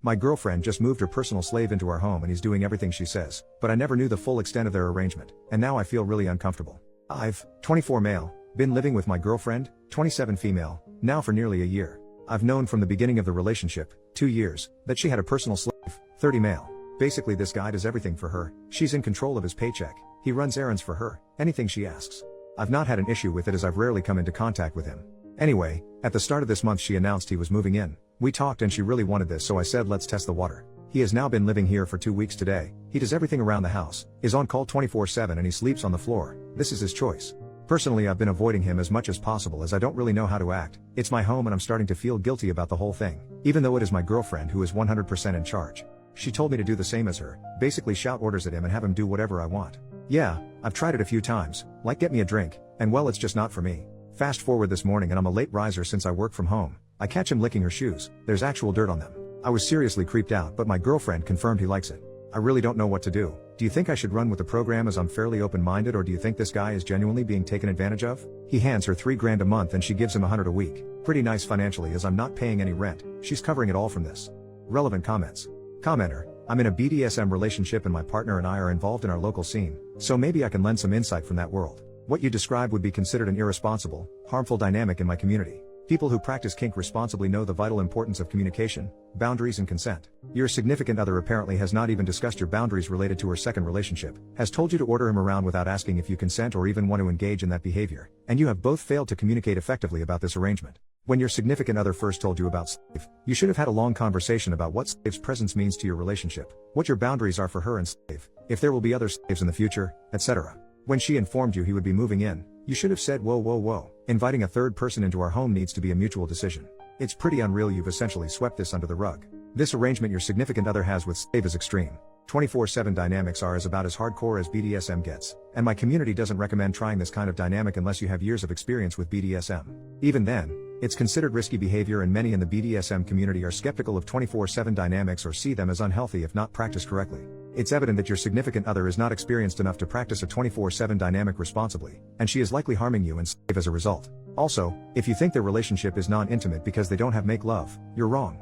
My girlfriend just moved her personal slave into our home and he's doing everything she says, but I never knew the full extent of their arrangement, and now I feel really uncomfortable. I've, 24 male, been living with my girlfriend, 27 female, now for nearly a year. I've known from the beginning of the relationship, 2 years, that she had a personal slave, 30 male. Basically this guy does everything for her, she's in control of his paycheck, he runs errands for her, anything she asks. I've not had an issue with it as I've rarely come into contact with him. Anyway, at the start of this month she announced he was moving in. We talked and she really wanted this, so I said let's test the water. He has now been living here for 2 weeks today, he does everything around the house, is on call 24/7 and he sleeps on the floor. This is his choice. Personally I've been avoiding him as much as possible as I don't really know how to act. It's my home and I'm starting to feel guilty about the whole thing, even though it is my girlfriend who is 100% in charge. She told me to do the same as her, basically shout orders at him and have him do whatever I want. Yeah, I've tried it a few times, like get me a drink, and well it's just not for me. Fast forward this morning and I'm a late riser since I work from home. I catch him licking her shoes, there's actual dirt on them. I was seriously creeped out, but my girlfriend confirmed he likes it. I really don't know what to do. Do you think I should run with the program as I'm fairly open-minded, or do you think this guy is genuinely being taken advantage of? He hands her $3 grand a month and she gives him $100 a week. Pretty nice financially as I'm not paying any rent, she's covering it all from this. Relevant comments. Commenter, I'm in a BDSM relationship and my partner and I are involved in our local scene, so maybe I can lend some insight from that world. What you describe would be considered an irresponsible, harmful dynamic in my community. People who practice kink responsibly know the vital importance of communication, boundaries and consent. Your significant other apparently has not even discussed your boundaries related to her second relationship, has told you to order him around without asking if you consent or even want to engage in that behavior, and you have both failed to communicate effectively about this arrangement. When your significant other first told you about slave, you should have had a long conversation about what slave's presence means to your relationship, what your boundaries are for her and slave, if there will be other slaves in the future, etc. When she informed you he would be moving in, you should have said whoa, inviting a third person into our home needs to be a mutual decision. It's pretty unreal you've essentially swept this under the rug. This arrangement your significant other has with slave is extreme. 24/7 dynamics are about as hardcore as BDSM gets, and my community doesn't recommend trying this kind of dynamic unless you have years of experience with BDSM. Even then, it's considered risky behavior and many in the BDSM community are skeptical of 24/7 dynamics or see them as unhealthy if not practiced correctly. It's evident that your significant other is not experienced enough to practice a 24/7 dynamic responsibly, and she is likely harming you and slave as a result. Also, if you think their relationship is non-intimate because they don't have make love, you're wrong.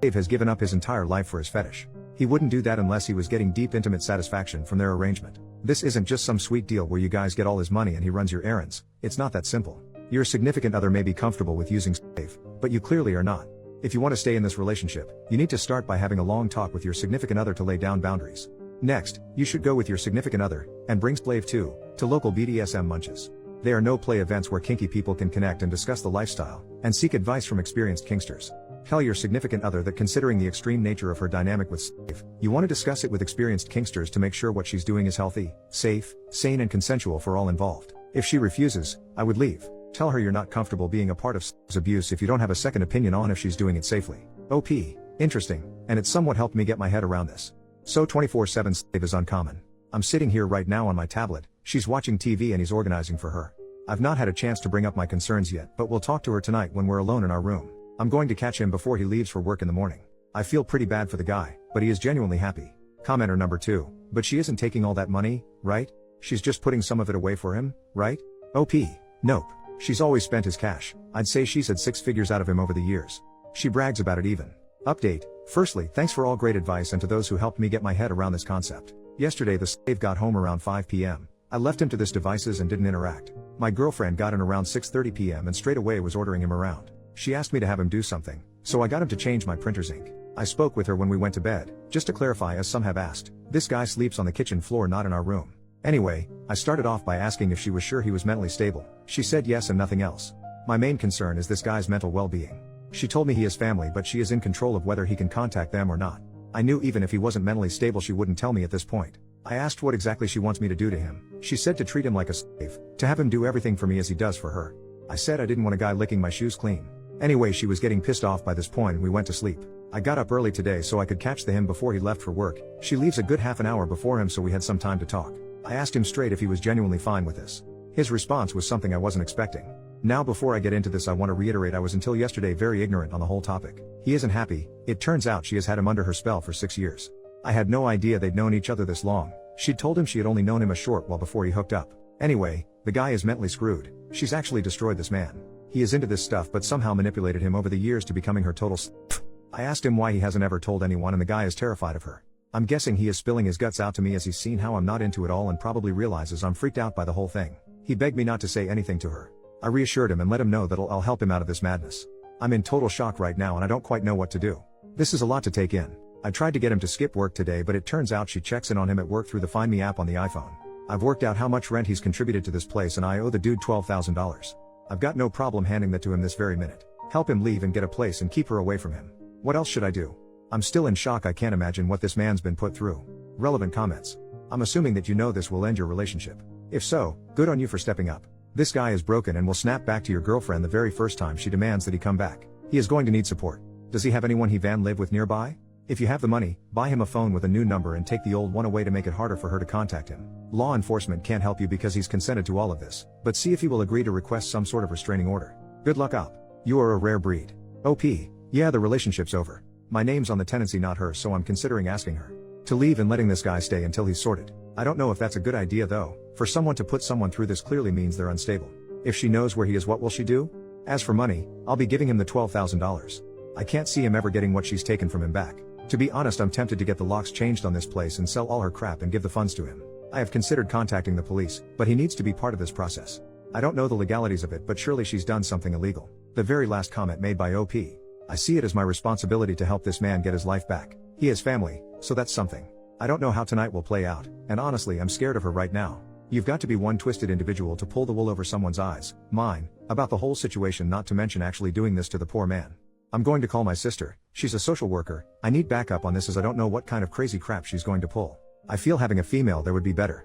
Slave has given up his entire life for his fetish. He wouldn't do that unless he was getting deep intimate satisfaction from their arrangement. This isn't just some sweet deal where you guys get all his money and he runs your errands. It's not that simple. Your significant other may be comfortable with using slave, but you clearly are not. If you want to stay in this relationship, you need to start by having a long talk with your significant other to lay down boundaries. Next, you should go with your significant other, and bring slave to local BDSM munches. They are no-play events where kinky people can connect and discuss the lifestyle, and seek advice from experienced kinksters. Tell your significant other that considering the extreme nature of her dynamic with slave, you want to discuss it with experienced kinksters to make sure what she's doing is healthy, safe, sane and consensual for all involved. If she refuses, I would leave. Tell her you're not comfortable being a part of slave's abuse if you don't have a second opinion on if she's doing it safely. OP. Interesting, and it somewhat helped me get my head around this. So 24/7 slave is uncommon. I'm sitting here right now on my tablet, she's watching TV and he's organizing for her. I've not had a chance to bring up my concerns yet, but we'll talk to her tonight when we're alone in our room. I'm going to catch him before he leaves for work in the morning. I feel pretty bad for the guy, but he is genuinely happy. Commenter number 2, but she isn't taking all that money, right? She's just putting some of it away for him, right? OP. Nope. She's always spent his cash. I'd say she's had 6 figures out of him over the years. She brags about it even. Update. Firstly, thanks for all great advice and to those who helped me get my head around this concept. Yesterday the slave got home around 5 p.m. I left him to his devices and didn't interact. My girlfriend got in around 6:30 p.m. and straight away was ordering him around. She asked me to have him do something, so I got him to change my printer's ink. I spoke with her when we went to bed, just to clarify as some have asked, this guy sleeps on the kitchen floor not in our room. Anyway, I started off by asking if she was sure he was mentally stable. She said yes and nothing else. My main concern is this guy's mental well-being. She told me he has family but she is in control of whether he can contact them or not. I knew even if he wasn't mentally stable she wouldn't tell me at this point. I asked what exactly she wants me to do to him. She said to treat him like a slave, to have him do everything for me as he does for her. I said I didn't want a guy licking my shoes clean. Anyway, she was getting pissed off by this point and we went to sleep. I got up early today so I could catch him before he left for work. She leaves a good half an hour before him so we had some time to talk. I asked him straight if he was genuinely fine with this. His response was something I wasn't expecting. Now before I get into this I want to reiterate I was until yesterday very ignorant on the whole topic. He isn't happy. It turns out she has had him under her spell for 6 years. I had no idea they'd known each other this long. She'd told him she had only known him a short while before he hooked up. Anyway, the guy is mentally screwed. She's actually destroyed this man. He is into this stuff but somehow manipulated him over the years to becoming her total slave. I asked him why he hasn't ever told anyone and the guy is terrified of her. I'm guessing he is spilling his guts out to me as he's seen how I'm not into it all and probably realizes I'm freaked out by the whole thing. He begged me not to say anything to her. I reassured him and let him know that I'll help him out of this madness. I'm in total shock right now and I don't quite know what to do. This is a lot to take in. I tried to get him to skip work today, but it turns out she checks in on him at work through the Find Me app on the iPhone. I've worked out how much rent he's contributed to this place and I owe the dude $12,000. I've got no problem handing that to him this very minute. Help him leave and get a place and keep her away from him. What else should I do? I'm still in shock. I can't imagine what this man's been put through. Relevant comments. I'm assuming that you know this will end your relationship. If so, good on you for stepping up. This guy is broken and will snap back to your girlfriend the very first time she demands that he come back. He is going to need support. Does he have anyone he van live with nearby? If you have the money, buy him a phone with a new number and take the old one away to make it harder for her to contact him. Law enforcement can't help you because he's consented to all of this, but see if he will agree to request some sort of restraining order. Good luck up. You are a rare breed. OP. Yeah, the relationship's over. My name's on the tenancy, not hers, so I'm considering asking her to leave and letting this guy stay until he's sorted. I don't know if that's a good idea though. For someone to put someone through this clearly means they're unstable. If she knows where he is, what will she do? As for money, I'll be giving him the $12,000. I can't see him ever getting what she's taken from him back. To be honest, I'm tempted to get the locks changed on this place and sell all her crap and give the funds to him. I have considered contacting the police, but he needs to be part of this process. I don't know the legalities of it, but surely she's done something illegal. The very last comment made by OP. I see it as my responsibility to help this man get his life back. He has family, so that's something. I don't know how tonight will play out, and honestly I'm scared of her right now. You've got to be one twisted individual to pull the wool over someone's eyes, mine, about the whole situation, not to mention actually doing this to the poor man. I'm going to call my sister. She's a social worker. I need backup on this as I don't know what kind of crazy crap she's going to pull. I feel having a female there would be better.